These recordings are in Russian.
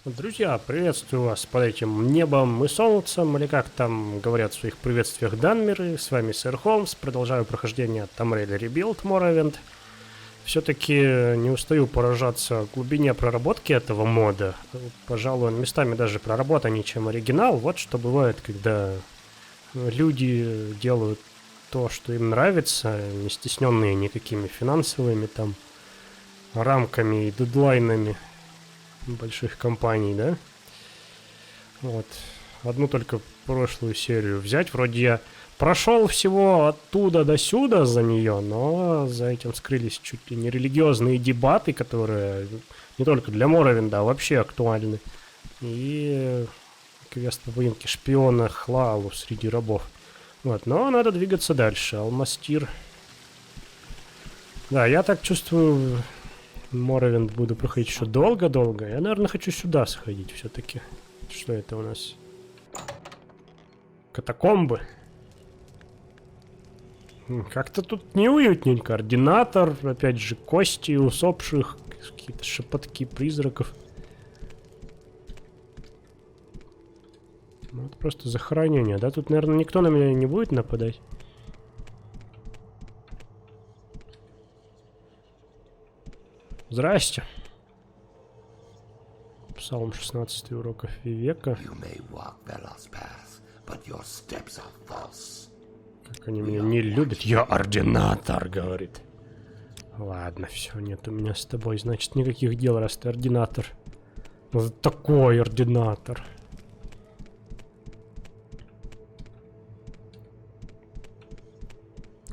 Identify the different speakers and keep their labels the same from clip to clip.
Speaker 1: Друзья, приветствую вас под этим небом и солнцем, или как там говорят в своих приветствиях данмеры. С вами Сэр Холмс, продолжаю прохождение Tomb Raider Rebuild Morrowind. Все-таки не устаю поражаться глубине проработки этого мода. Пожалуй, он местами даже проработаннее, чем оригинал. Вот что бывает, когда люди делают то, что им нравится, не стесненные никакими финансовыми там рамками и дедлайнами больших компаний, да? Вот. Одну только прошлую серию взять. Вроде я прошел всего оттуда до сюда за нее, но за этим скрылись чуть ли не религиозные дебаты, которые не только для Моровинда, а вообще актуальны. И квест по поимке шпиона Хлаалу среди рабов. Вот, но надо двигаться дальше. Алмастир. Да, я так чувствую... Моровинд буду проходить еще долго-долго. Я, наверное, хочу сюда сходить все-таки. Что это у нас? Катакомбы. Как-то тут неуютненько. Ординатор, опять же, кости усопших, какие-то шепотки призраков. Ну, это просто захоронение, да? Тут, наверное, никто на меня не будет нападать. Здрасте. Псалом 16 уроков Вивека. Как они меня не любят. Я ординатор, говорит. Ладно, все, нет у меня с тобой, значит, никаких дел, раз ты ординатор. Вот такой ординатор.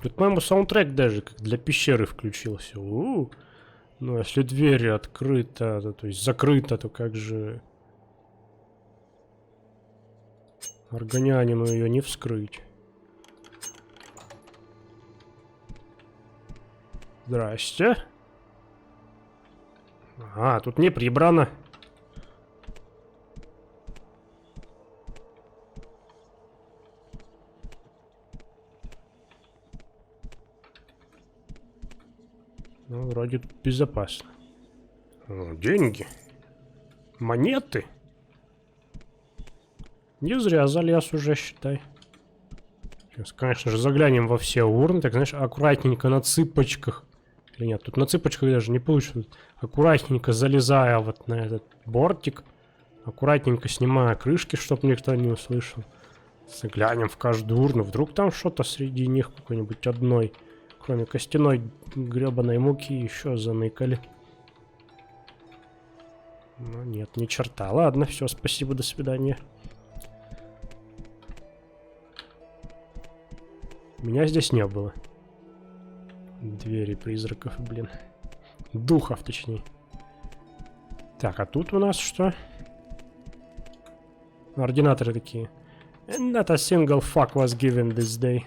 Speaker 1: Тут, по-моему, саундтрек даже как для пещеры включился. Ну, если дверь открыта, то есть закрыта, то как же органянину ее не вскрыть? Здрасте. А, тут не прибрано. Ну, вроде тут безопасно. О, деньги. Монеты. Не зря залез уже, считай. Сейчас, конечно же, заглянем во все урны. Так, знаешь, аккуратненько на цыпочках. Или нет, тут на цыпочках даже не получится. Аккуратненько залезая вот на этот бортик. Аккуратненько снимая крышки, чтобы никто не услышал. Заглянем в каждую урну. Вдруг там что-то среди них какой-нибудь одной. Кроме костяной гребаной муки еще заныкали. Ну нет, ни черта. Ладно, все, спасибо, до свидания. Меня здесь не было. Двери призраков, блин. Духов, точнее. Так, а тут у нас что? Ординаторы такие. Not a single fuck was given this day.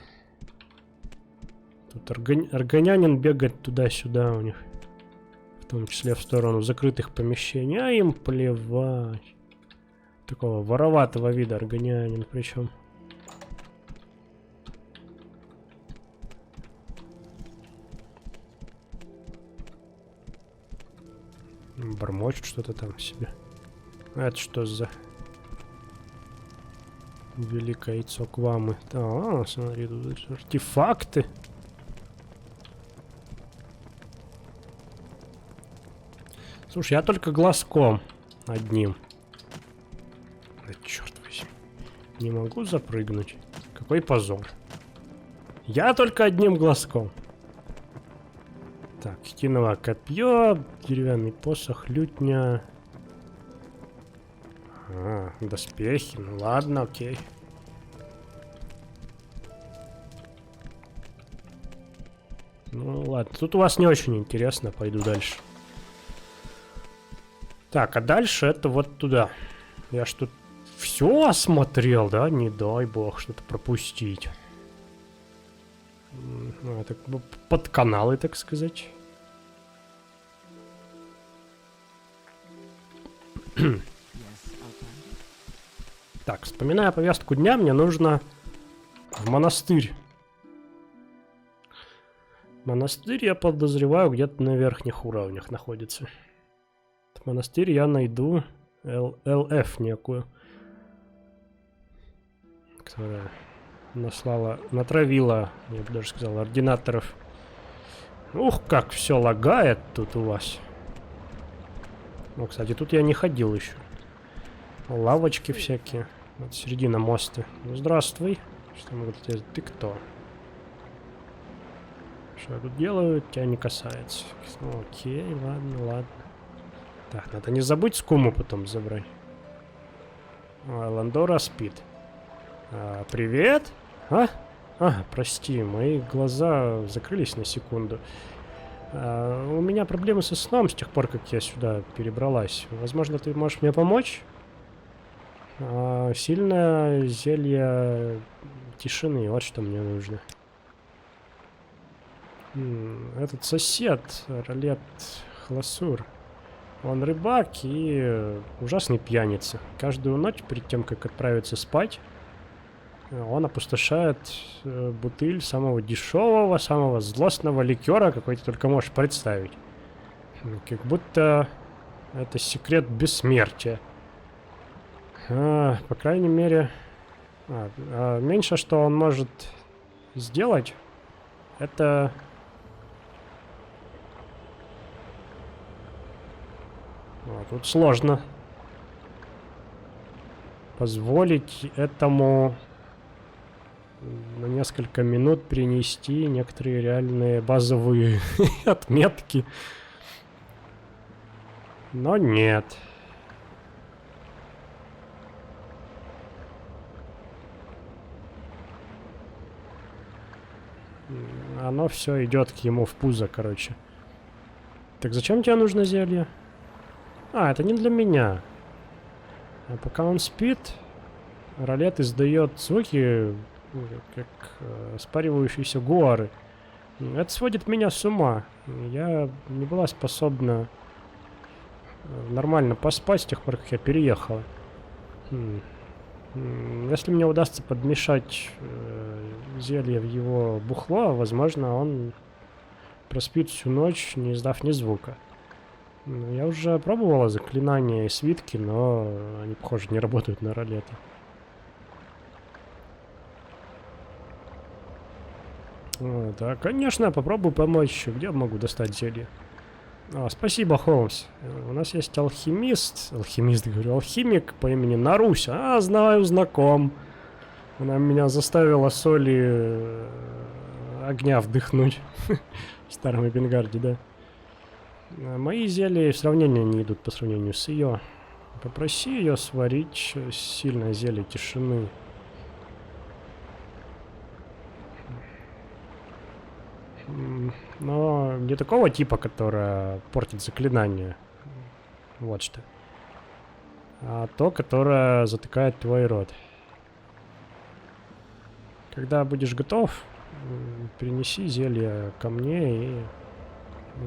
Speaker 1: Тут органянин бегает туда-сюда у них. В том числе в сторону закрытых помещений. А им плевать. Такого вороватого вида органянин причем. Бормочет что-то там себе. А это что за... Великое яйцо Квамы. А, смотри, тут артефакты. Слушай, я только глазком одним. Да черт возьми. Не могу запрыгнуть. Какой позор. Я только одним глазком. Так, хитиновое копье, деревянный посох, лютня. А, доспехи. Ну ладно, окей. Ну ладно, тут у вас не очень интересно, пойду дальше. Так, а дальше это вот туда. Я ж тут все осмотрел, да? Не дай бог что-то пропустить. Ну, это под каналы, так сказать. Так, вспоминая повестку дня, мне нужно в монастырь. Монастырь, я подозреваю, где-то на верхних уровнях находится. Монастырь я найду ЛФ некую, которая натравила, я бы даже сказал, ординаторов. Ух, как все лагает тут у вас. Ну, кстати, тут я не ходил еще. Лавочки всякие. Вот середина моста. Ну, здравствуй. Что могу сделать? Ты кто? Что я тут делаю, тебя не касается. Ну, окей, ладно. Так, надо не забыть скуму потом забрать. Ландора спит. Привет? Прости, мои глаза закрылись на секунду. У меня проблемы со сном с тех пор, как я сюда перебралась. Возможно, ты можешь мне помочь? Сильное зелье тишины, вот что мне нужно. Этот сосед, Ролет Хласур, он рыбак и ужасный пьяница. Каждую ночь, перед тем, как отправиться спать, он опустошает бутыль самого дешевого, самого злостного ликера, какой ты только можешь представить. Как будто это секрет бессмертия. По крайней мере, меньше, что он может сделать, это... тут сложно позволить этому на несколько минут принести некоторые реальные базовые отметки. Но нет. Оно все идет к ему в пузо, короче. Так зачем тебе нужно зелье? Это не для меня. А пока он спит, Ролет издает звуки, как спаривающиеся гуары. Это сводит меня с ума. Я не была способна нормально поспать с тех пор, как я переехала. Если мне удастся подмешать зелье в его бухло, возможно, он проспит всю ночь, не издав ни звука. Я уже пробовала заклинания и свитки, но они, похоже, не работают на Ролета. Да, конечно, попробую помочь. Где могу достать зелье? Спасибо, Холмс. У нас есть алхимик по имени Нарусь. Знаю, Она меня заставила соли огня вдохнуть. В старом Эбенгарде, да. Мои зелья в сравнении не идут по сравнению с ее. Попроси ее сварить сильное зелье тишины. Но не такого типа, которое портит заклинание. Вот что. А то, которое затыкает твой рот. Когда будешь готов, перенеси зелье ко мне, и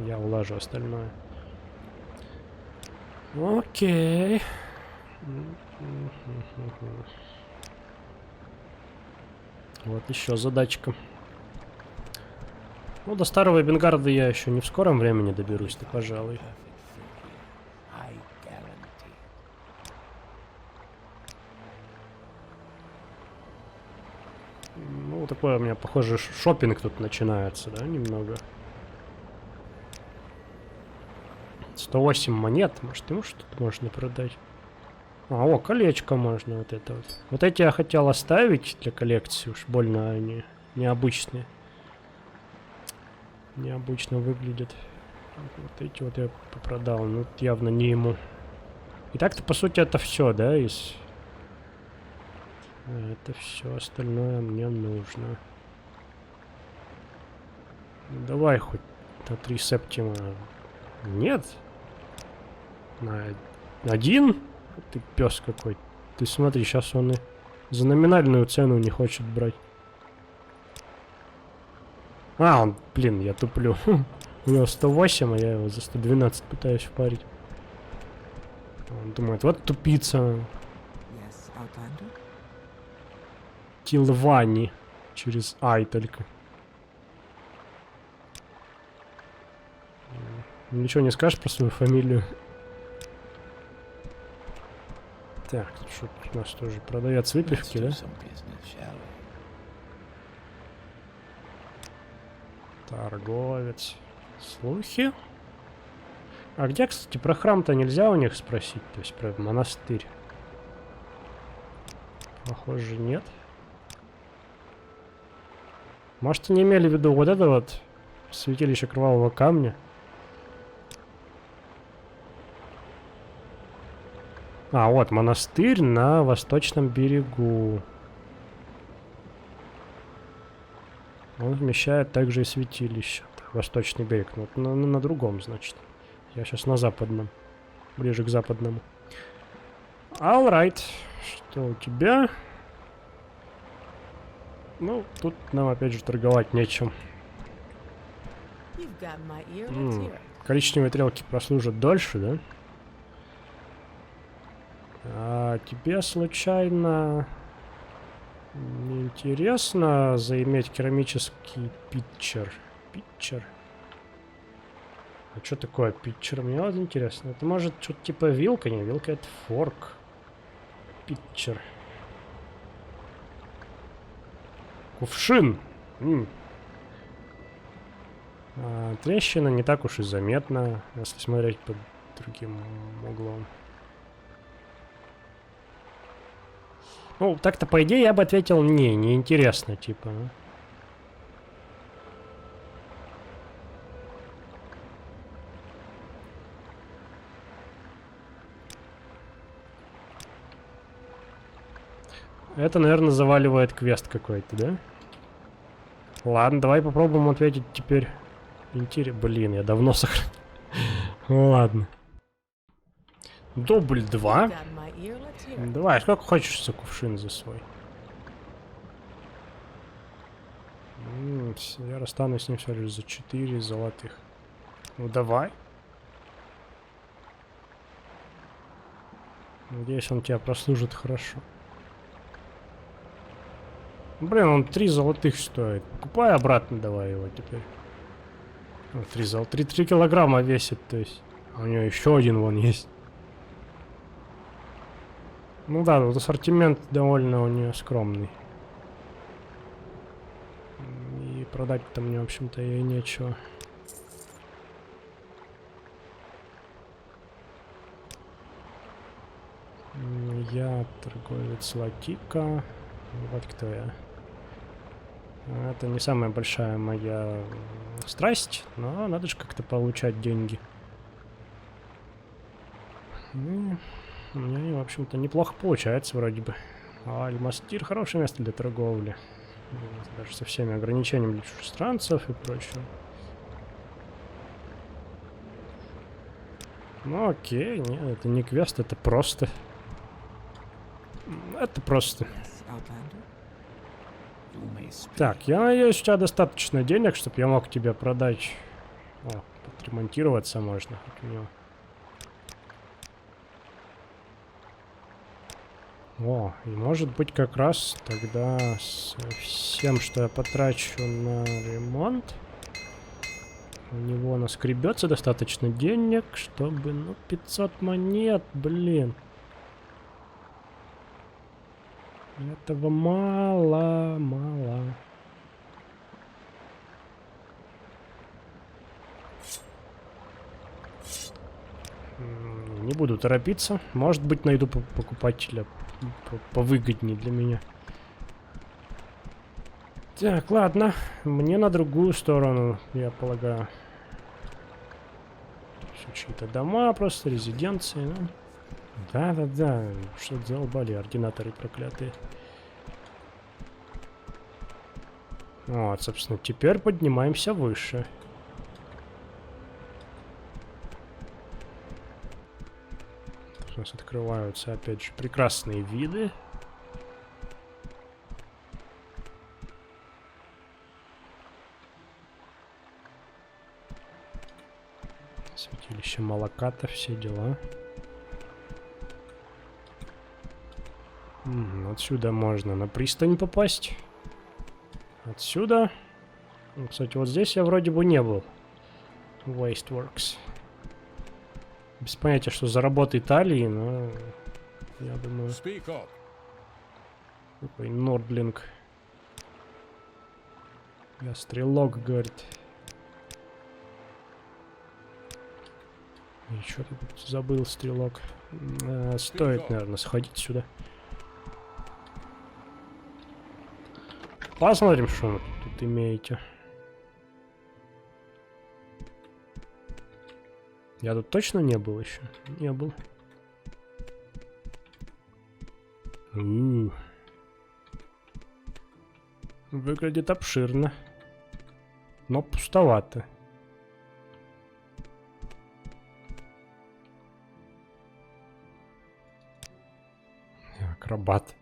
Speaker 1: я улажу остальное. Окей. Вот еще задачка. Ну, до старого Эбенгарда я еще не в скором времени доберусь-то, пожалуй. Ну, такое у меня, похоже, шопинг тут начинается, да, немного. 108 монет, может, ему что-то можно продать. Колечко можно вот это вот. Вот эти я хотел оставить для коллекции, уж больно они необычные. Необычно выглядят. Вот эти вот я продал, ну явно не ему. И так-то, по сути, это все, да, из... Это все остальное мне нужно. Ну, давай хоть на 3 септима. Нет? На 1? Ты пес какой. Ты смотри, сейчас он и за номинальную цену не хочет брать. Он, блин, я туплю. У него 108, а я его за 112 пытаюсь впарить. Он думает, вот тупица. Тилвани. Через Ай только. Ничего не скажешь про свою фамилию? Так, тут что у нас тоже продавец выпивки, да? Торговец. Слухи? А где, кстати, про храм-то нельзя у них спросить? То есть про монастырь? Похоже, нет. Может, они имели в виду вот это вот святилище Кровавого Камня? А, вот, монастырь на восточном берегу. Он вмещает также и святилище. Восточный берег. Ну, на другом, значит. Я сейчас на западном. Ближе к западному. Alright. Что у тебя? Ну, тут нам опять же торговать нечем. Коричневые трелки прослужат дольше, да? А тебе случайно не интересно заиметь керамический питчер? Питчер? А что такое питчер? Мне вот интересно. Это может что-то типа вилка? Не, вилка это форк. Питчер. Кувшин. Трещина не так уж и заметна, если смотреть под другим углом. Ну, так-то, по идее, я бы ответил не интересно, типа. Это, наверное, заваливает квест какой-то, да? Ладно, давай попробуем ответить теперь. Интересно. Блин, я давно сохранил. Ладно. Дубль 2. Давай, сколько хочешь за кувшин за свой? Я расстанусь с ним всего лишь за 4 золотых. Ну давай. Надеюсь, он тебя прослужит хорошо. Блин, он 3 золотых стоит. Покупай обратно давай его теперь. 3 килограмма весит, то есть. А у него еще один вон есть. Ну да, вот ассортимент довольно у нее скромный. И продать-то мне, в общем-то, ей нечего. Я торговец Латика. Вот кто я. Это не самая большая моя страсть, но надо же как-то получать деньги. У меня, в общем-то, неплохо получается вроде бы. Аль-Мастир — хорошее место для торговли. Даже со всеми ограничениями для чужестранцев и прочего. Ну окей, нет, это не квест, это просто... Это просто... Так, я надеюсь, у тебя достаточно денег, чтобы я мог тебе продать. О, подремонтироваться можно от него. О, и может быть как раз тогда с всем, что я потрачу на ремонт, у него наскребется достаточно денег, чтобы, ну, 500 монет, блин. Этого мало. Не буду торопиться. Может быть, найду покупателя повыгоднее для меня. Так, ладно. Мне на другую сторону, я полагаю. Все чьи-то дома, просто резиденции, ну. Да. Что задолбали ординаторы проклятые. Вот, собственно, теперь поднимаемся выше. Тут у нас открываются, опять же, прекрасные виды. Святилище Малаката, все дела. Отсюда можно на пристань попасть. Отсюда. Ну, кстати, вот здесь я вроде бы не был. Wasteworks. Без понятия, что за работа Италии, но я думаю.
Speaker 2: Speak up.
Speaker 1: Какой Нордлинг. Я стрелок, говорит. И что ты тут забыл, стрелок? Стоит, наверное, сходить сюда. Посмотрим, что вы тут имеете. Я тут точно не был еще? Не был. Выглядит обширно. Но пустовато. Акробат.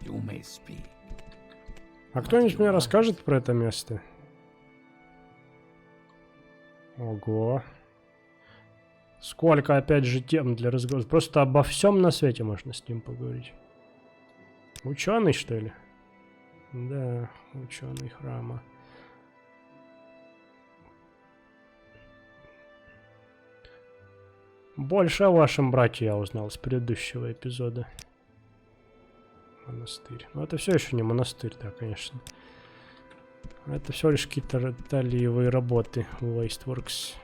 Speaker 2: You may speak.
Speaker 1: А кто-нибудь мне расскажет про это место? Ого. Сколько, опять же, тем для разговора. Просто обо всем на свете можно с ним поговорить. Ученый, что ли? Да, ученый храма. Больше о вашем брате я узнал с предыдущего эпизода. Монастырь. Но это все еще не монастырь, да, конечно. Это всего лишь какие-то талиевые работы в Wasteworks.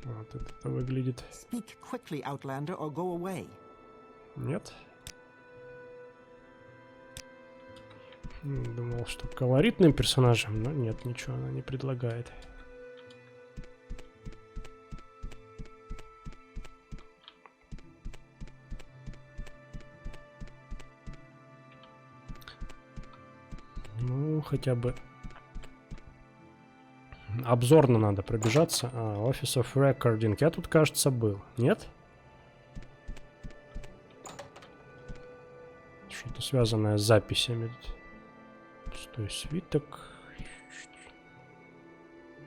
Speaker 1: Вот это выглядит.
Speaker 3: Speak quickly, Outlander, or go away.
Speaker 1: Нет. Думал, что колоритным персонажем, но нет, ничего она не предлагает. Ну, хотя бы обзорно надо пробежаться. Office of Recording. Я тут, кажется, был. Нет? Что-то связанное с записями. Пустой свиток.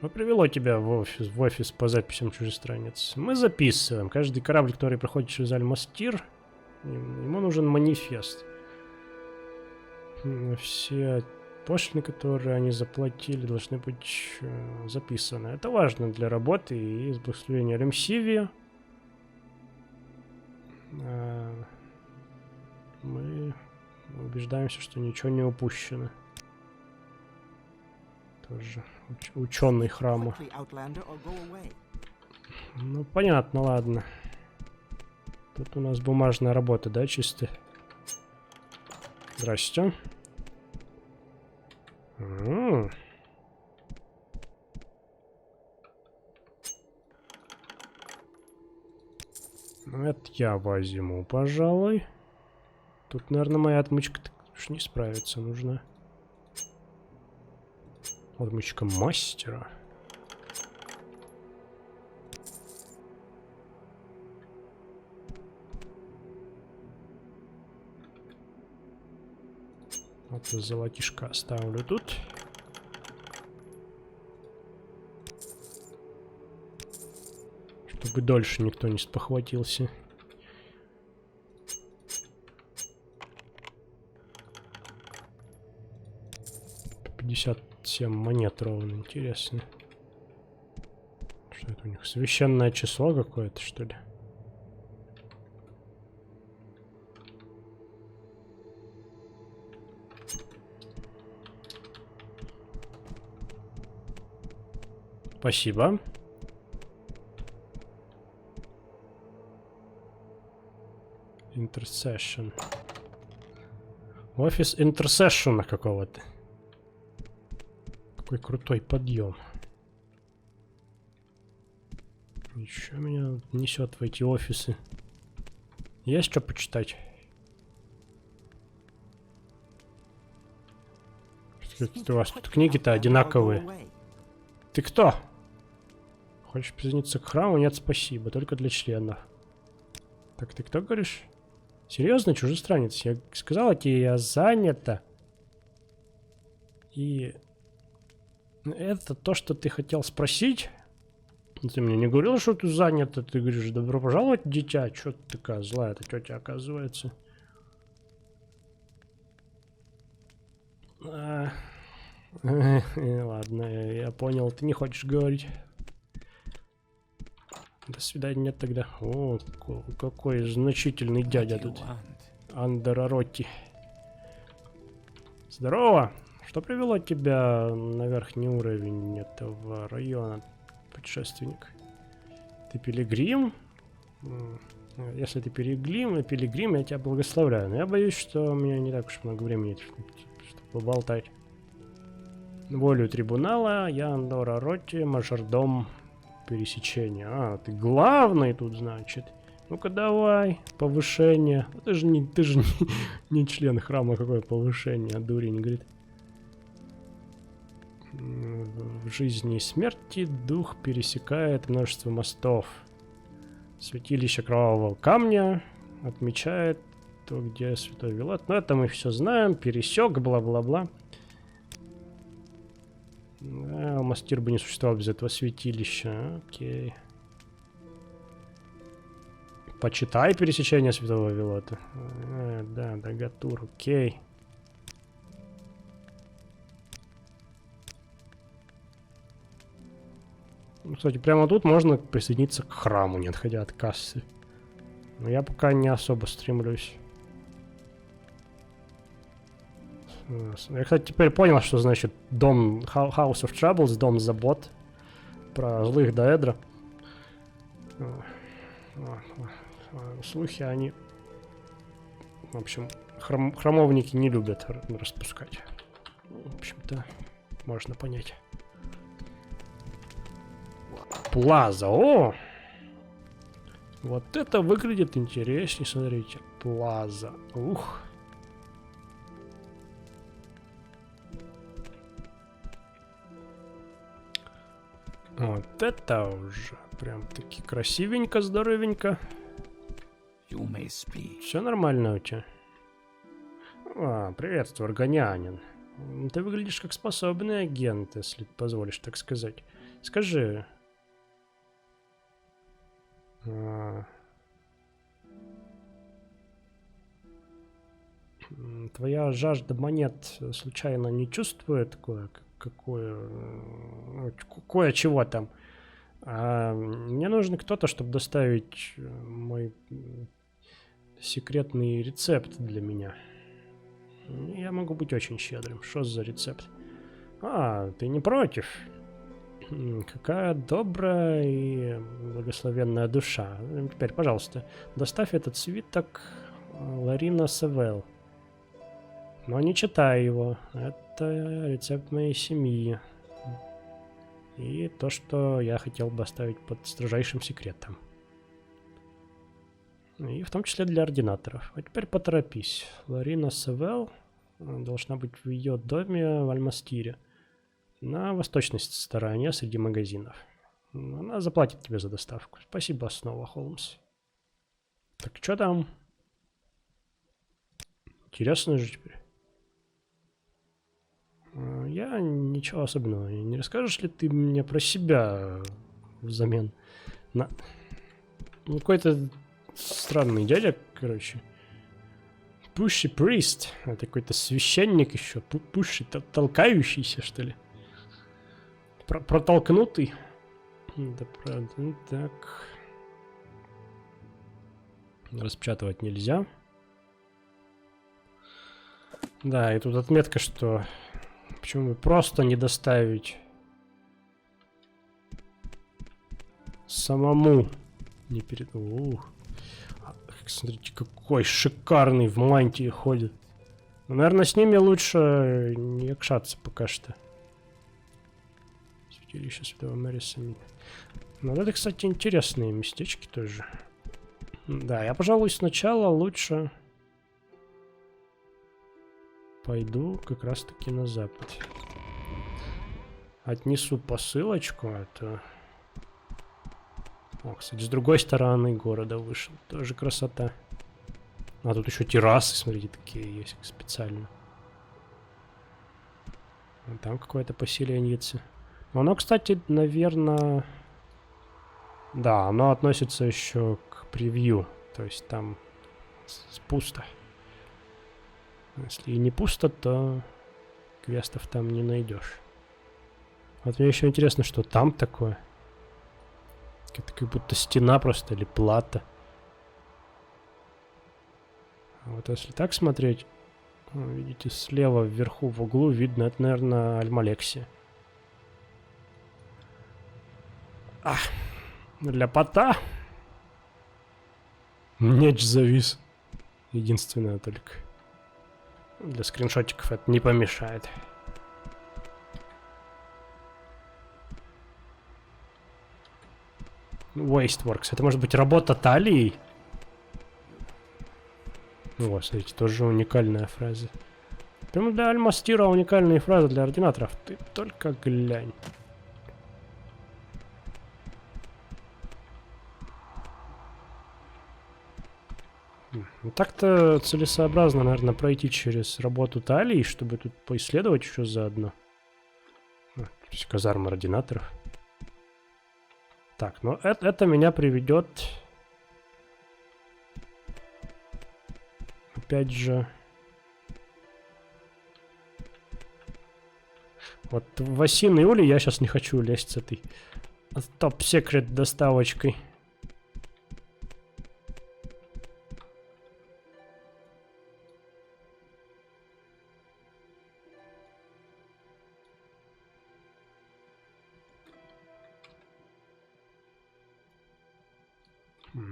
Speaker 1: Ну, привело тебя в офис по записям чужестранец. Мы записываем. Каждый корабль, который проходит через Альмастир, ему нужен манифест. Все пошлины, которые они заплатили, должны быть записаны. Это важно для работы и с благословения Ремсивия. Мы убеждаемся, что ничего не упущено. Тоже ученый храма. Ну, понятно, ладно. Тут у нас бумажная работа, да, чисто? Здрасте. Ну, это я возьму, пожалуй. Тут, наверное, моя отмычка уж не справится, нужна. Отмычка мастера. Вот золотишко оставлю тут. Чтобы дольше никто не спохватился. По 57 монет ровно, интересно. Что это у них? Священное число какое-то, что ли? Спасибо. Intercession. Офис интерсессиона какого-то. Какой крутой подъем. Еще меня несет в эти офисы. Есть что почитать? Какие-то у вас тут книги-то одинаковые. Ты кто? Хочешь присоединиться к храму? Нет, спасибо. Только для членов. Так ты кто, говоришь? Серьезно, чужестранец? Я сказала тебе, я занята. И это то, что ты хотел спросить? Ты мне не говорил, что ты занята? Ты говоришь, добро пожаловать, дитя. Чё ты такая злая, это тетя, оказывается. Ладно, я понял, ты не хочешь говорить. До свидания, нет тогда. О, какой значительный
Speaker 2: What
Speaker 1: дядя
Speaker 2: do you
Speaker 1: тут.
Speaker 2: want?
Speaker 1: Андераротти. Здорово! Что привело тебя на верхний уровень этого района, путешественник? Ты пилигрим? Если ты пилигрим, я тебя благословляю. Но я боюсь, что у меня не так уж много времени, чтобы поболтать. Волю трибунала, я Андора Ротти, мажордом пересечения. А, ты главный тут, значит. Ну-ка давай, повышение. Ты же не член храма, какое повышение, дурень, говорит. В жизни и смерти дух пересекает множество мостов. Святилище Кровавого Камня отмечает то, где Святой Вилат. Но это мы все знаем. Пересек, бла-бла-бла. Да, Мастир бы не существовал без этого святилища. Окей. Почитай пересечение Святого Вилата. Да, Дагатур, окей. Кстати, прямо тут можно присоединиться к храму, не отходя от кассы. Но я пока не особо стремлюсь. Я, кстати, теперь понял, что значит дом House of Troubles, дом забот. Про злых Даэдра. Слухи, они... В общем, храмовники не любят распускать. В общем-то, можно понять. Плаза, о! Вот это выглядит интереснее, смотрите. Плаза, ух. Вот это уже прям-таки красивенько, здоровенько.
Speaker 2: You may speak.
Speaker 1: Все нормально у тебя? Приветствую, органянин. Ты выглядишь как способный агент, если позволишь так сказать. Скажи... Твоя жажда монет случайно не чувствует кое-чего там? Мне нужен кто-то, чтобы доставить мой секретный рецепт для меня. Я могу быть очень щедрым. Что за рецепт? Ты не против? Какая добрая и благословенная душа. Теперь, пожалуйста, доставь этот свиток Ларина Севел. Но не читай его. Это рецепт моей семьи. И то, что я хотел бы оставить под строжайшим секретом. И в том числе для ординаторов. А теперь поторопись. Ларина Севел должна быть в ее доме в Альмастире. На восточной стороне среди магазинов. Она заплатит тебе за доставку. Спасибо снова, Холмс. Так, что там? Интересно же теперь. Я ничего особенного. Не расскажешь ли ты мне про себя взамен? Какой-то странный дядя, короче. Пуши Прист. Это какой-то священник еще. Пуши, толкающийся, что ли? Протолкнутый. Да, правда. Ну, так. Распечатывать нельзя. Да, и тут отметка, что... Почему бы просто не доставить самому? Не перед... Смотрите, какой шикарный в мантии ходит. Ну, наверное, с ними лучше не общаться пока что. Святилище Святого Мэриса. Ну, это, кстати, интересные местечки тоже. Да, я, пожалуй, сначала лучше пойду как раз-таки на запад. Отнесу посылочку. Это... кстати, с другой стороны города вышел. Тоже красота. А тут еще террасы, смотрите, такие есть специально. А там какое-то поселеньице. Оно, кстати, наверное... Да, оно относится еще к превью. То есть там пусто. Если и не пусто, то квестов там не найдешь. Вот мне еще интересно, что там такое. Это как будто стена просто или плата. А вот если так смотреть, видите, слева вверху в углу видно, это, наверное, Альмалексия. Для пота меч завис. Единственное только. Для скриншотиков это не помешает. Wasteworks. Это может быть работа талии? О, смотрите, тоже уникальная фраза. Прямо для Альмастира уникальные фразы для ординаторов. Ты только глянь. Так-то целесообразно, наверное, пройти через работу талии, чтобы тут поисследовать еще заодно. То есть казарма ординаторов. Так, ну это меня приведет... Опять же... Вот в осиной улей я сейчас не хочу лезть с этой топ-секрет доставочкой.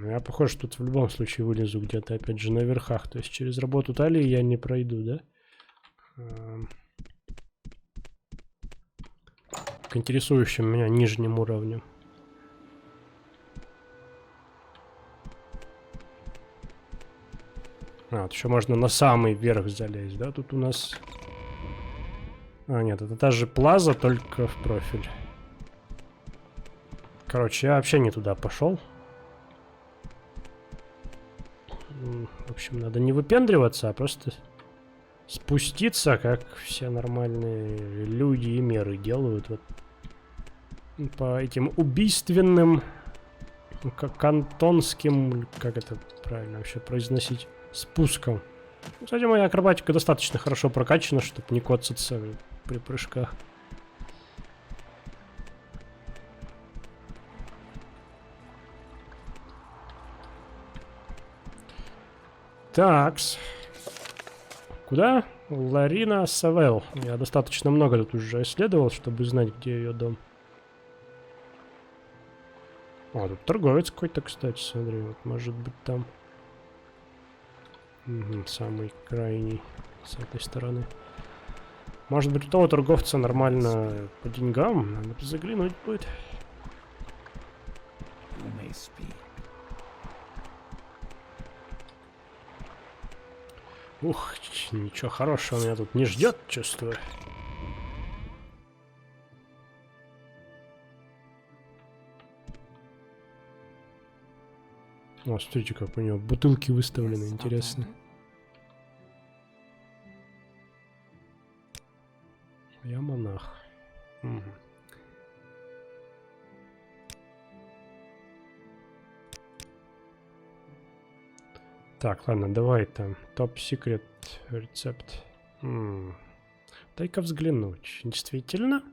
Speaker 1: Я, похоже, тут в любом случае вылезу где-то, опять же, на верхах. То есть через работу талии я не пройду, да? К интересующим меня нижним уровням. Вот еще можно на самый верх залезть, да? Тут у нас... нет, это та же плаза, только в профиль. Короче, я вообще не туда пошел. В общем, надо не выпендриваться, а просто спуститься, как все нормальные люди и меры делают. Вот по этим убийственным, кантонским, как это правильно вообще произносить, спускам. Кстати, моя акробатика достаточно хорошо прокачана, чтобы не коцаться при прыжках. Такс. Куда? Ларина Савел. Я достаточно много тут уже исследовал, чтобы знать, где ее дом. О, тут торговец какой-то, кстати, смотри. Вот может быть там. Угу, самый крайний с этой стороны. Может быть, у того торговца нормально по деньгам. Надо заглянуть будет.
Speaker 2: You may speak.
Speaker 1: Ух, ничего хорошего меня тут не ждет, чувствую. О, смотрите, как у него бутылки выставлены, интересно. Я монах. Угу. Так, ладно, давай там. Топ-секрет рецепт. Дай-ка взглянуть. Действительно?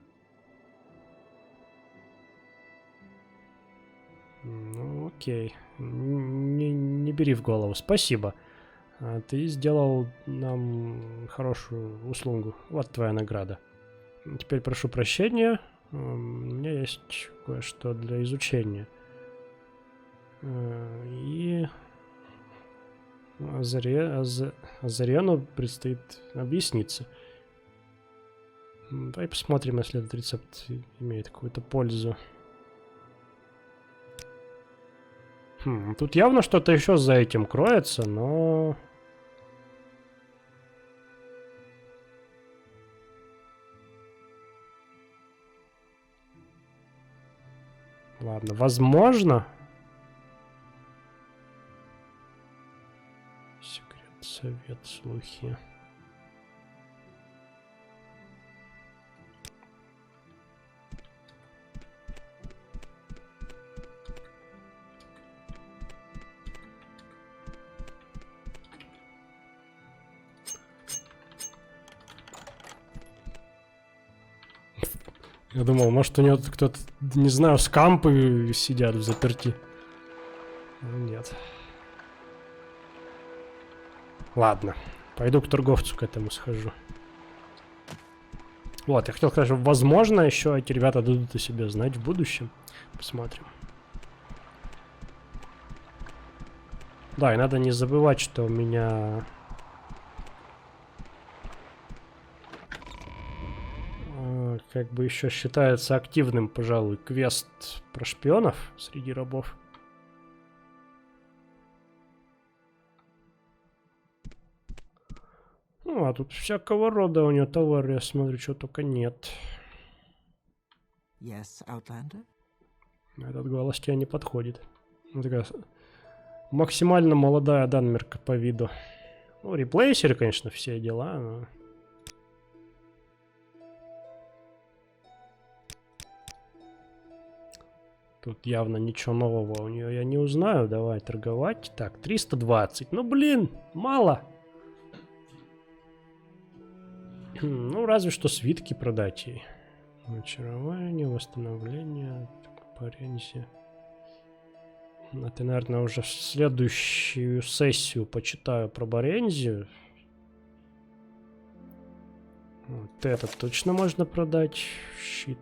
Speaker 1: Ну, окей. Не бери в голову. Спасибо. Ты сделал нам хорошую услугу. Вот твоя награда. Теперь прошу прощения. У меня есть кое-что для изучения. И... Азариану предстоит объясниться. Давай посмотрим, если этот рецепт имеет какую-то пользу. Тут явно что-то еще за этим кроется, но... Ладно, возможно... Совет, слухи. Я думал, может, у него тут кто-то, не знаю, скампы сидят в заперти. Но нет. Ладно. Пойду к торговцу к этому схожу. Вот, я хотел сказать, что, возможно, еще эти ребята дадут о себе знать в будущем. Посмотрим. Да, и надо не забывать, что у меня... как бы еще считается активным, пожалуй, квест про шпионов среди рабов. Ну, а тут всякого рода у него товары, я смотрю, что только нет.
Speaker 3: Yes, Outlander?
Speaker 1: Этот голос тебе не подходит. Ну, такая максимально молодая данмерка по виду. Ну, реплейсеры, конечно, все дела, но... Тут явно ничего нового у нее я не узнаю. Давай торговать. Так, 320. Ну, блин, мало. Ну, разве что свитки продать ей. Очарование, восстановление, паренси. Это, наверное, уже в следующую сессию почитаю про Борензию. Вот этот точно можно продать. Щит.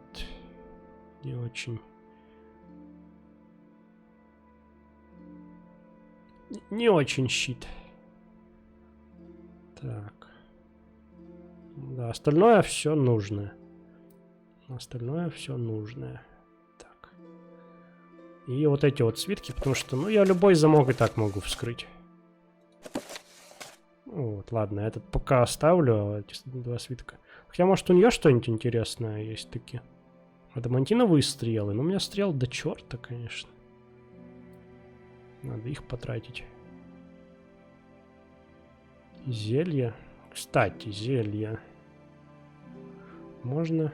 Speaker 1: Не очень. Не очень щит. Так. Да, остальное все нужное. Остальное все нужное. Так. И вот эти вот свитки, потому что, ну, я любой замок и так могу вскрыть. Вот, ладно, этот пока оставлю, а эти два свитка. Хотя, может, у нее что-нибудь интересное есть такие. Адамантиновые стрелы. Ну, у меня стрел до черта, конечно. Надо их потратить. Зелья. Кстати, зелья. Можно...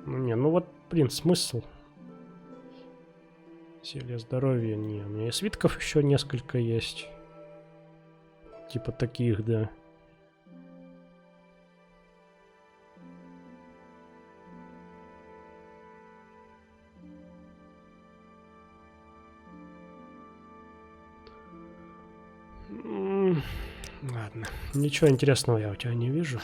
Speaker 1: Ну, не, ну вот, блин, смысл. Зелье здоровья, не. У меня и свитков еще несколько есть. Типа таких, да. Ладно. Ничего интересного я у тебя не вижу.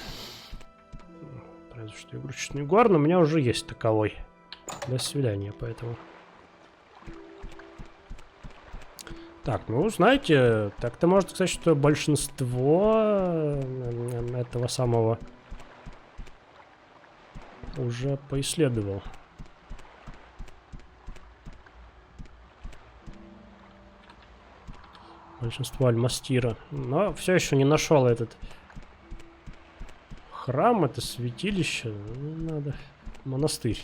Speaker 1: Разве что игрушечный гор, но у меня уже есть таковой. До свидания, поэтому. Так, ну, знаете, так-то можно сказать, что большинство этого самого уже поисследовал. Большинство Альмастира. Но все еще не нашел этот храм, это святилище. Ну, надо. Монастырь,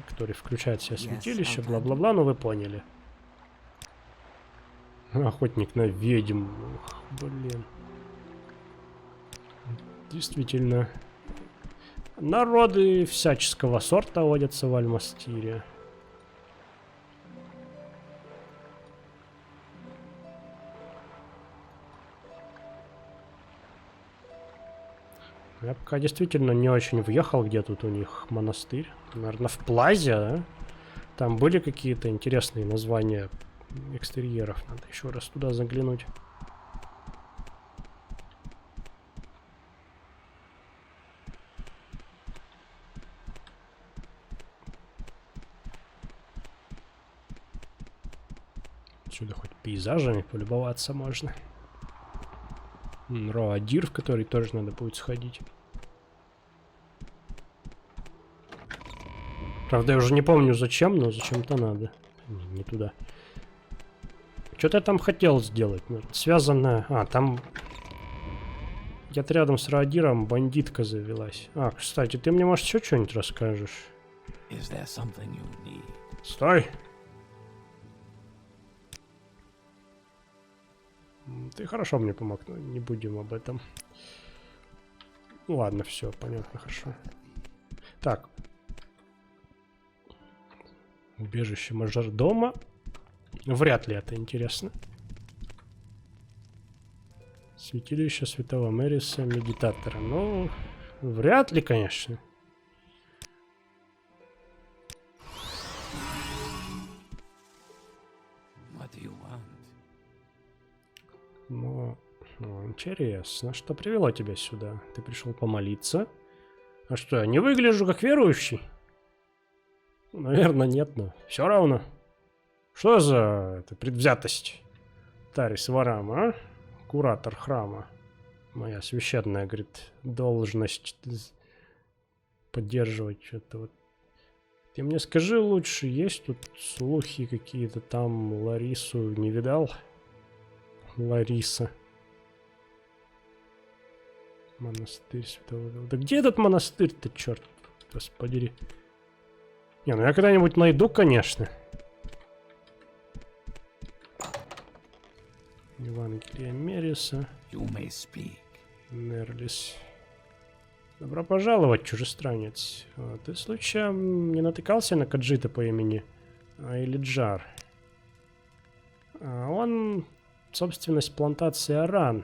Speaker 1: который включает в себя святилище, бла-бла-бла, ну вы поняли. Охотник на ведьм. Ух, блин. Действительно. Народы всяческого сорта водятся в Альмастире. Я пока действительно не очень въехал, где тут у них монастырь. Наверное, в Плазе, да? Там были какие-то интересные названия экстерьеров. Надо еще раз туда заглянуть. Отсюда хоть пейзажами полюбоваться можно. Роадир, в который тоже надо будет сходить. Правда, я уже не помню зачем, но зачем-то надо. Не туда. Что-то я там хотел сделать. Связано... А, там... Где-то рядом с Роадиром бандитка завелась. А, кстати, ты мне, может, еще что-нибудь расскажешь? Стой! Ты хорошо мне помог, но не будем об этом. Ну, ладно, все, понятно, хорошо. Так. Убежище мажордома. Вряд ли это интересно. Святилище Святого Мэриса, медитатора. Ну, вряд ли, конечно. Интересно, что привело тебя сюда? Ты пришел помолиться? А что, я не выгляжу как верующий? Наверное, нет, но все равно. Что за это предвзятость? Тарис Варам, а? Куратор храма. Моя священная, говорит, должность поддерживать что-то вот. Ты мне скажи лучше, есть тут слухи какие-то там, Ларису не видал? Лариса. Монастырь Святого. Да где этот монастырь-то, черт? Господи. Не, ну я когда-нибудь найду, конечно. Евангелие Мериса.
Speaker 2: You may speak.
Speaker 1: Нерлис. Добро пожаловать, чужестранец. Ты случаем не натыкался на Каджита по имени Айлиджар? Он собственность плантации Аран.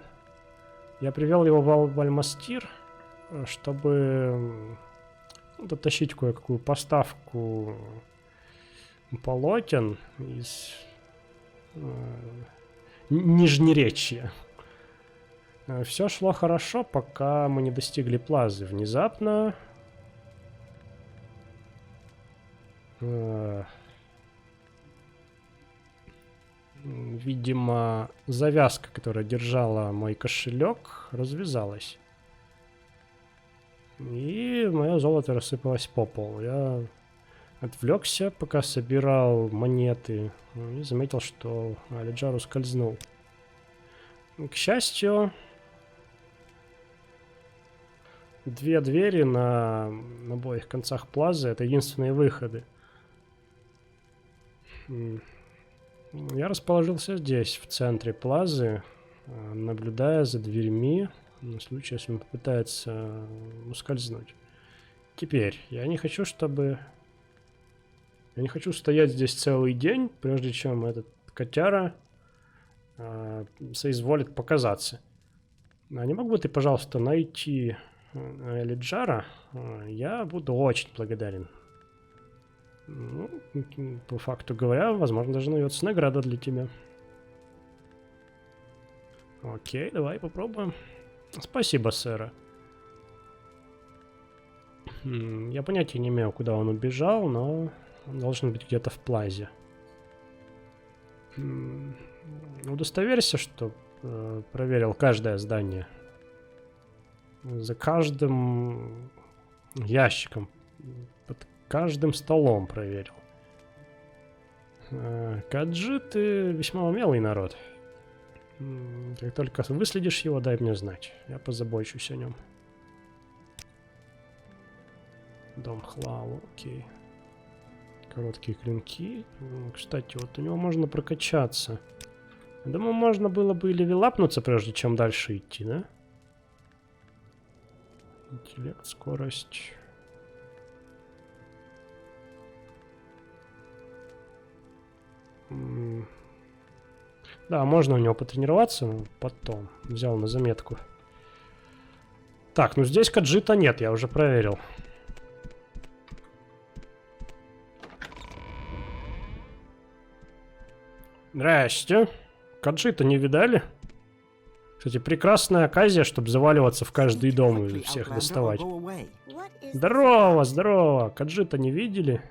Speaker 1: Я привел его в Альмастир, чтобы дотащить кое-какую поставку полотен из Нижнеречья. Все шло хорошо, пока мы не достигли плазы. Внезапно... видимо, завязка, которая держала мой кошелек, развязалась. И мое золото рассыпалось по полу. Я отвлекся, пока собирал монеты, и заметил, что Айлиджар ускользнул. К счастью, две двери на обоих концах плазы — это единственные выходы. Я расположился здесь, в центре плазы, наблюдая за дверьми, на случай, если он попытается ускользнуть. Теперь, я не хочу стоять здесь целый день, прежде чем этот котяра соизволит показаться. А не мог бы ты, пожалуйста, найти Айлиджара? Я буду очень благодарен. Ну, по факту говоря, возможно, даже найдется награда для тебя. Окей, давай попробуем. Спасибо, сэра. Я понятия не имею, куда он убежал, но он должен быть где-то в плазе. Удостоверься, что проверил каждое здание. За каждым ящиком, под каждым столом проверил. Каджиты весьма умелый народ. Как только выследишь его, дай мне знать. Я позабочусь о нем. Дом Хлау, окей. Короткие клинки. Кстати, вот у него можно прокачаться. Я думаю, можно было бы левелапнуться, прежде чем дальше идти, да? Интеллект, скорость. Да, можно у него потренироваться, но потом. Взял на заметку. Так, ну здесь Каджита нет, я уже проверил. Здрасте. Каджита не видали? Кстати, прекрасная оказия, чтобы заваливаться в каждый дом и всех доставать. Здорово, здорово. Каджита не видели?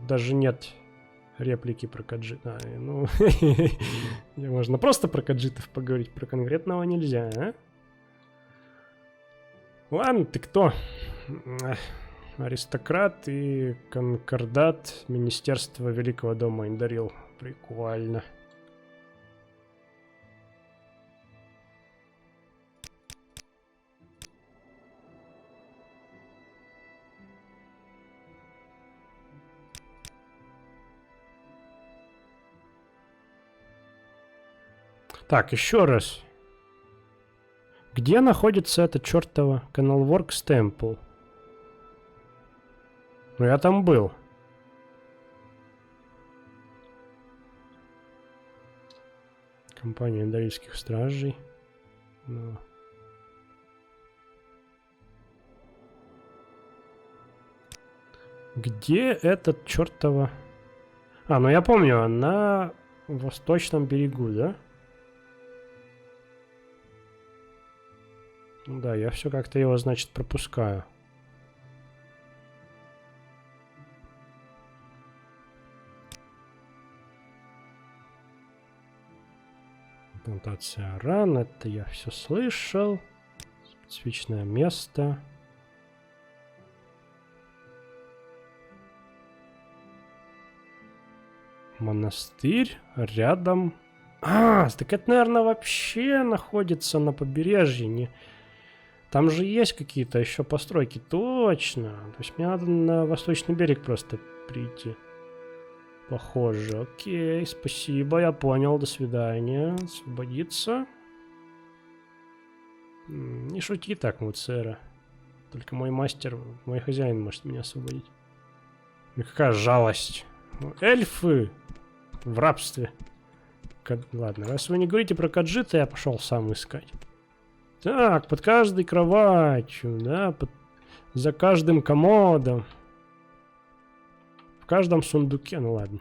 Speaker 1: Даже нет реплики про Каджита. Ну, можно просто про Каджитов поговорить, про конкретного нельзя, а? Ладно, ты кто? Аристократ и конкордат Министерства Великого Дома Индарил. Прикольно. Так, еще раз. Где находится эта чертова Canalworks Temple? Ну, я там был. Компания Индарильских стражей. Ну. Где этот чертова... А, ну я помню, на восточном берегу, да? Ну да, я все как-то его, значит, пропускаю. Плантация ран, это я все слышал. Специфичное место. Монастырь рядом. А, так это, наверное, вообще находится на побережье. Не... Там же есть какие-то еще постройки. Точно. То есть мне надо на восточный берег просто прийти. Похоже. Окей, спасибо, я понял. До свидания. Освободиться. Не шути так, Муцера. Только мой мастер, мой хозяин может меня освободить. И какая жалость. Эльфы в рабстве. Ладно, раз вы не говорите про Каджита, я пошел сам искать. Так, под каждой кроватью, да, за каждым комодом. В каждом сундуке, ну ладно.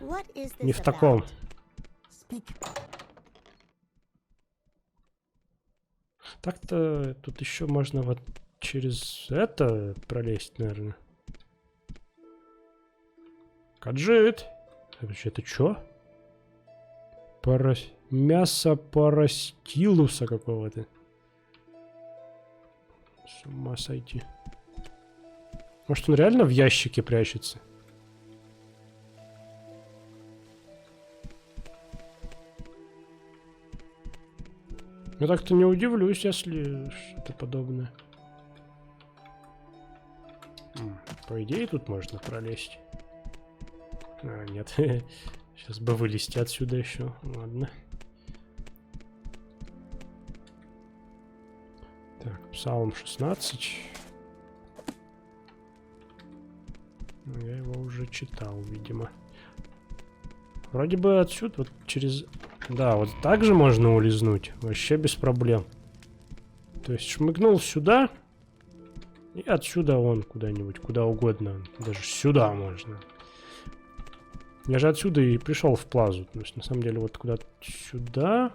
Speaker 1: Не в таком. Так-то тут еще можно вот через это пролезть, наверное. Каджит! Это что? Мясо парастилуса какого-то. С ума сойти. Может, он реально в ящике прячется? Я так-то не удивлюсь, если что-то подобное. По идее, тут можно пролезть. А, нет. Сейчас бы вылезти отсюда еще. Ладно. Так, Псалом 16. Я его уже читал, видимо. Вроде бы отсюда, вот через... Да, вот так же можно улизнуть. Вообще без проблем. То есть шмыгнул сюда. И отсюда вон куда-нибудь, куда угодно. Даже сюда можно. Я же отсюда и пришел в плазу. То есть на самом деле вот куда-то сюда.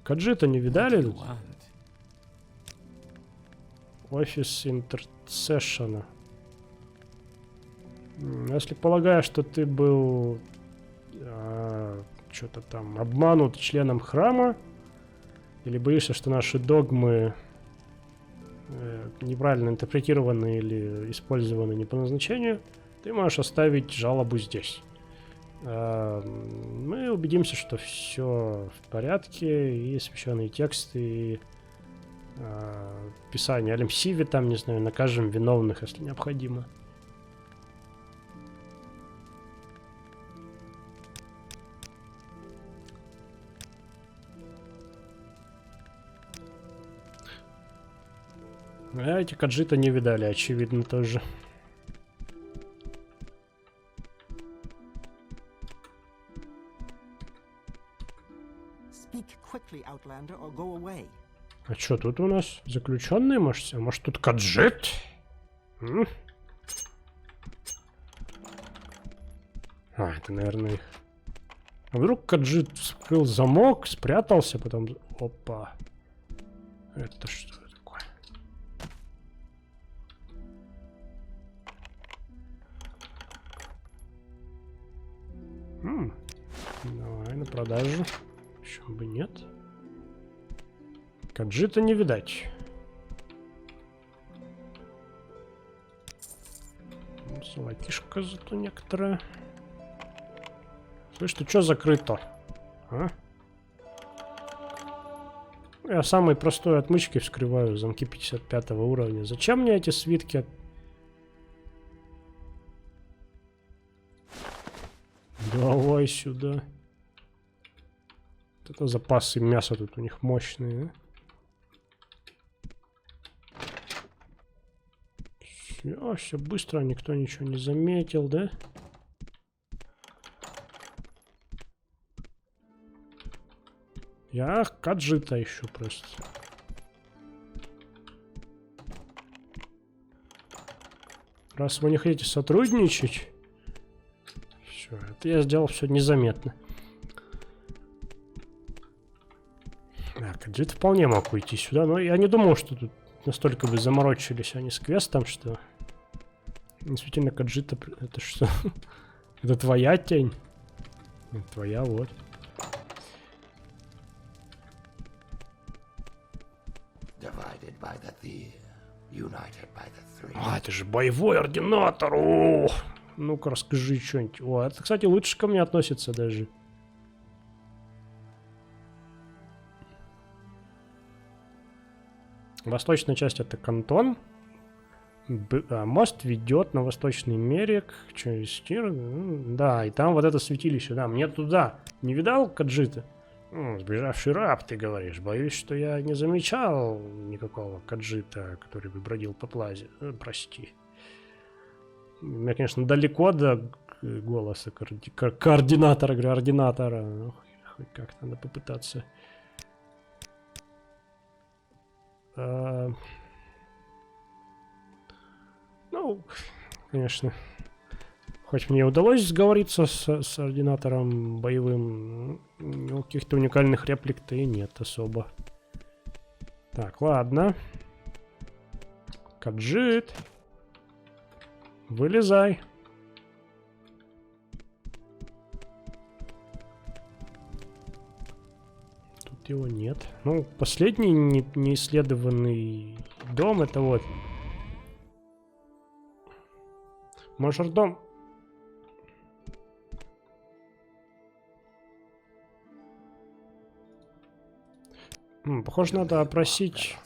Speaker 1: Каджита не видали? Тут? Офис интерсешена. Если полагаю, что ты был что-то там обманут членом храма, или боишься, что наши догмы неправильно интерпретированы или использованы не по назначению, ты можешь оставить жалобу здесь. Мы убедимся, что все в порядке, и священные тексты, и писание Алимсиви, там, не знаю, накажем виновных, если необходимо. А эти Каджита не видали, очевидно, тоже.
Speaker 3: Speak quickly, Outlander, or go away.
Speaker 1: А что тут у нас? Заключенные, может? А может тут Каджит? А, это, наверное, их. А вдруг Каджит вскрыл замок, спрятался, потом... Опа. Это что такое? Давай на продажу. Почему бы нет? Каджита не видать. Золотишко зато некоторое. Слышь, ты что закрыто? А? Я самой простой отмычкой вскрываю замки 55 уровня. Зачем мне эти свитки? Давай сюда. Вот это запасы мяса тут у них мощные, а? Все быстро, никто ничего не заметил, да? Я Каджита ищу просто. Раз вы не хотите сотрудничать... Все, это я сделал все незаметно. Так, Так, Каджит вполне мог уйти сюда, но я не думал, что тут настолько бы заморочились они с квестом, что... Действительно, Каджита... Это что? Это твоя тень? Это твоя, вот. А, это же боевой ординатор! Ох! Ну-ка, расскажи что-нибудь. О, это, кстати, лучше ко мне относится даже. Восточная часть — это кантон. Мост ведет на восточный берег через Тир. Да, и там вот это святилище. Да, мне туда. Не видал Каджита? Сбежавший раб, ты говоришь. Боюсь, что я не замечал никакого Каджита, который бы бродил по плазе. Прости. Мне, конечно, далеко до голоса координатора, говорю, ординатора. Ну, хоть как-то надо попытаться. Ну, конечно. Хоть мне удалось сговориться с ординатором боевым, но каких-то уникальных реплик-то и нет особо. Так, ладно. Каджит. Вылезай. Тут его нет. Ну, последний неисследованный дом — это вот. Мажордом. Похоже, надо опросить...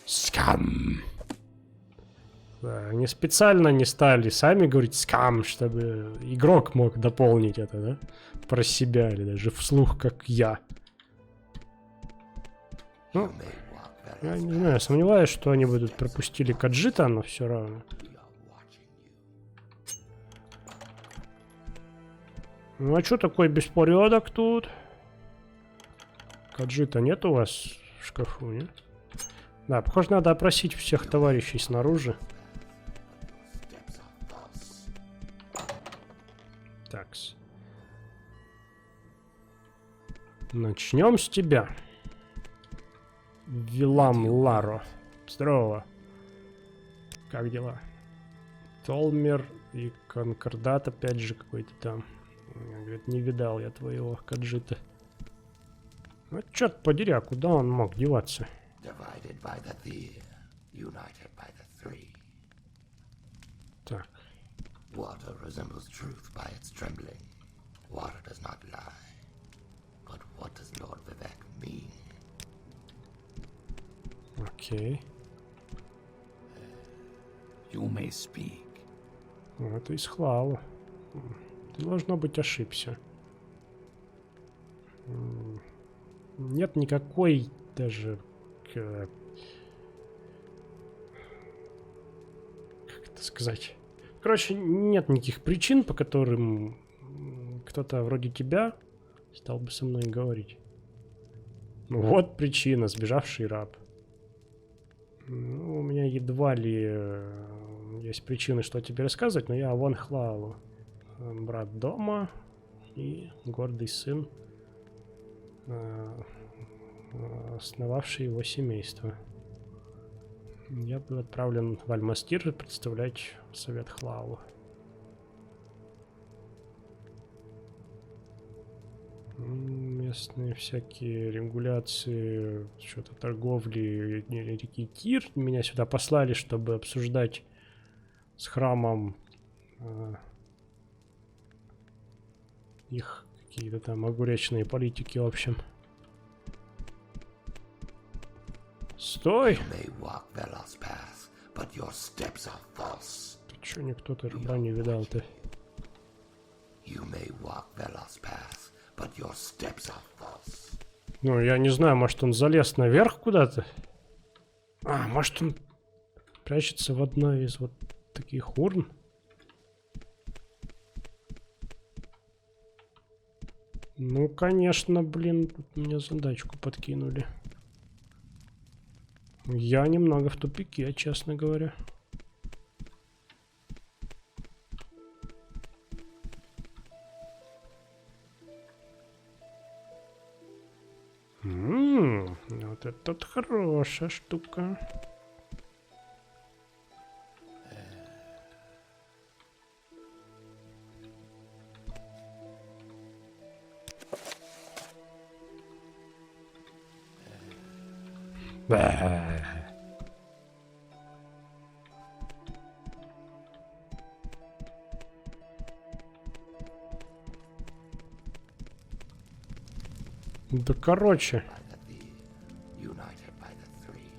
Speaker 2: Scum.
Speaker 1: Да, они специально не стали сами говорить скам, чтобы игрок мог дополнить это, да? Про себя или даже вслух, как я. Ну, я не знаю, сомневаюсь, что они бы тут пропустили Каджита, но все равно. Ну а что такой беспорядок тут? Каджита нет у вас в шкафу, нет? Да, похоже, надо опросить всех товарищей снаружи. Такс. Начнем с тебя. Вилам Ларо. Здорово. Как дела? Толмер и Конкордат опять же какой-то там. Говорит, не видал я твоего Каджита. Ну, чёрт подери, а куда он мог деваться? Так.
Speaker 2: Water resembles truth by its trembling. Water does not lie. But what does Lord Vivek mean?
Speaker 1: Окей.
Speaker 2: You may speak.
Speaker 1: Это из Хлава. Ты, должно быть, ошибся. Нет никакой даже... Как это сказать? Короче, нет никаких причин, по которым кто-то вроде тебя стал бы со мной говорить. Вот причина, сбежавший раб. Ну, у меня едва ли есть причины, что тебе рассказывать, но я Авон Хлаалу, брат дома и гордый сын, основавший его семейство. Я был отправлен в Аль-Мастир представлять совет Хлаалу. Местные всякие регуляции, что-то торговли реки Тир. Меня сюда послали, чтобы обсуждать с храмом их какие-то там огуречные политики, в общем. Стой! Ты чё, никто ты раба не видал-то? Ну, я не знаю, может он залез наверх куда-то? А, может он прячется в одной из вот таких урн? Ну, конечно, блин, тут мне задачку подкинули. Я немного в тупике, честно говоря. это хорошая штука. Да короче.
Speaker 2: By the thee, united by the three.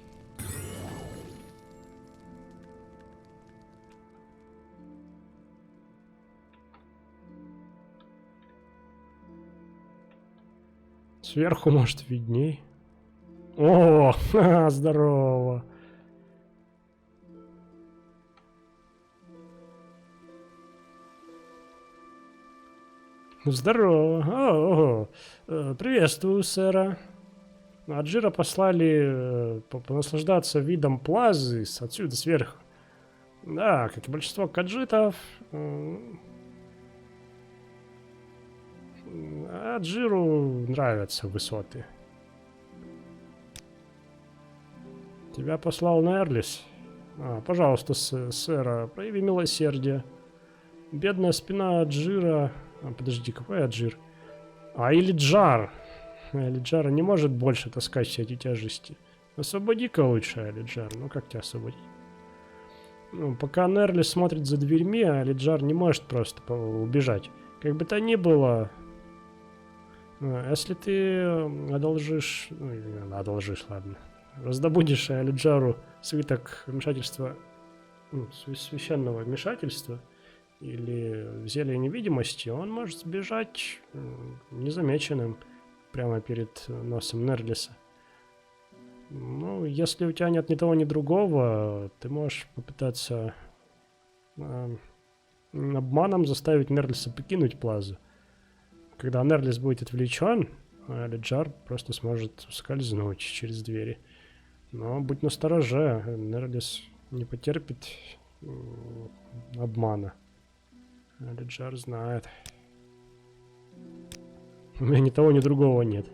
Speaker 1: Сверху, может, видней. О, ха, здорово. Здорово. Приветствую, сэра. Аджира послали понаслаждаться видом плазы отсюда сверху. Да, как и большинство каджитов, Аджиру нравятся высоты. Тебя послал Нерлис. Пожалуйста, сэра, прояви милосердие. Бедная спина Аджира... подожди, какой Аджир? Илиджар. Илиджара не может больше таскать все эти тяжести. Освободи-ка лучше, Илиджар. Ну как тебя освободить? Ну, пока Нерлис смотрит за дверьми, Илиджар не может просто убежать. Как бы то ни было... Если ты одолжишь... Ну, одолжишь, ладно. Раздобудешь Илиджару свиток вмешательства... священного вмешательства... или зелье невидимости, он может сбежать незамеченным прямо перед носом Нерлиса. Ну, если у тебя нет ни того, ни другого, ты можешь попытаться обманом заставить Нерлиса покинуть плазу. Когда Нерлис будет отвлечен, Илиджар просто сможет скользнуть через двери. Но будь настороже, Нерлис не потерпит обмана. Илиджар знает. У меня ни того, ни другого нет.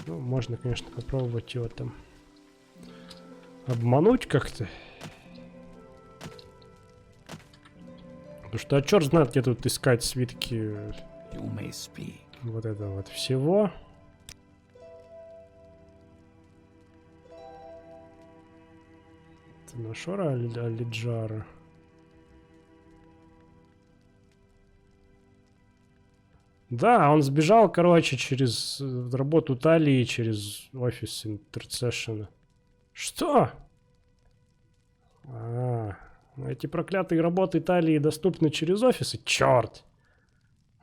Speaker 1: Ну, можно, конечно, попробовать его там обмануть как-то. Потому что черт знает, где тут искать свитки вот этого вот всего. Это нашел Илиджара. Да, он сбежал, короче, через работу Талии, через офис Интерцессиона. Что? Эти проклятые работы Талии доступны через офисы? Черт!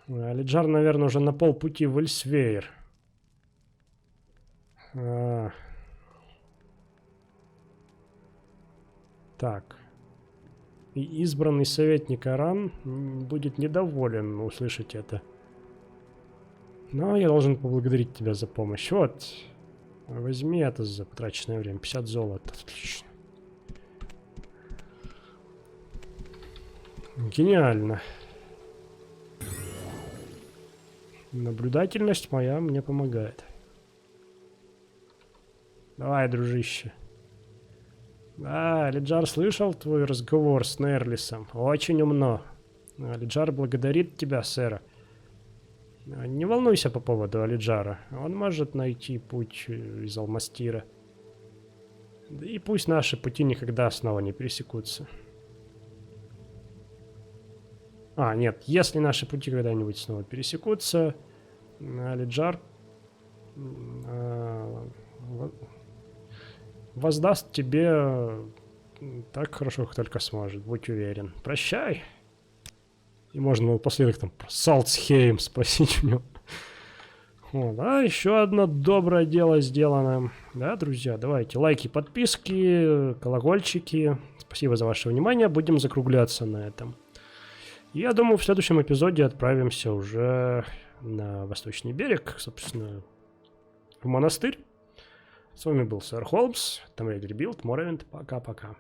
Speaker 1: Илиджар, наверное, уже на полпути в Эльсвейр. Так. И избранный советник Аран будет недоволен услышать это. Но я должен поблагодарить тебя за помощь. Вот. Возьми это за потраченное время. 50 золота. Отлично. Гениально. Наблюдательность моя мне помогает. Давай, дружище. Да, Илиджар слышал твой разговор с Нерлисом. Очень умно. Илиджар благодарит тебя, сэра. Не волнуйся по поводу Илиджара. Он может найти путь из Алмастира. Да и пусть наши пути никогда снова не пересекутся. Нет, если наши пути когда-нибудь снова пересекутся, Илиджар воздаст тебе так хорошо, как только сможет. Будь уверен. Прощай. И можно напоследок там про Салтсхейм спросить у него. Еще одно доброе дело сделано. Да, друзья, давайте лайки, подписки, колокольчики. Спасибо за ваше внимание. Будем закругляться на этом. Я думаю, в следующем эпизоде отправимся уже на Восточный берег, собственно, в монастырь. С вами был Сэр Холмс, Tomb Raider Rebuild, Morrowind. Пока-пока.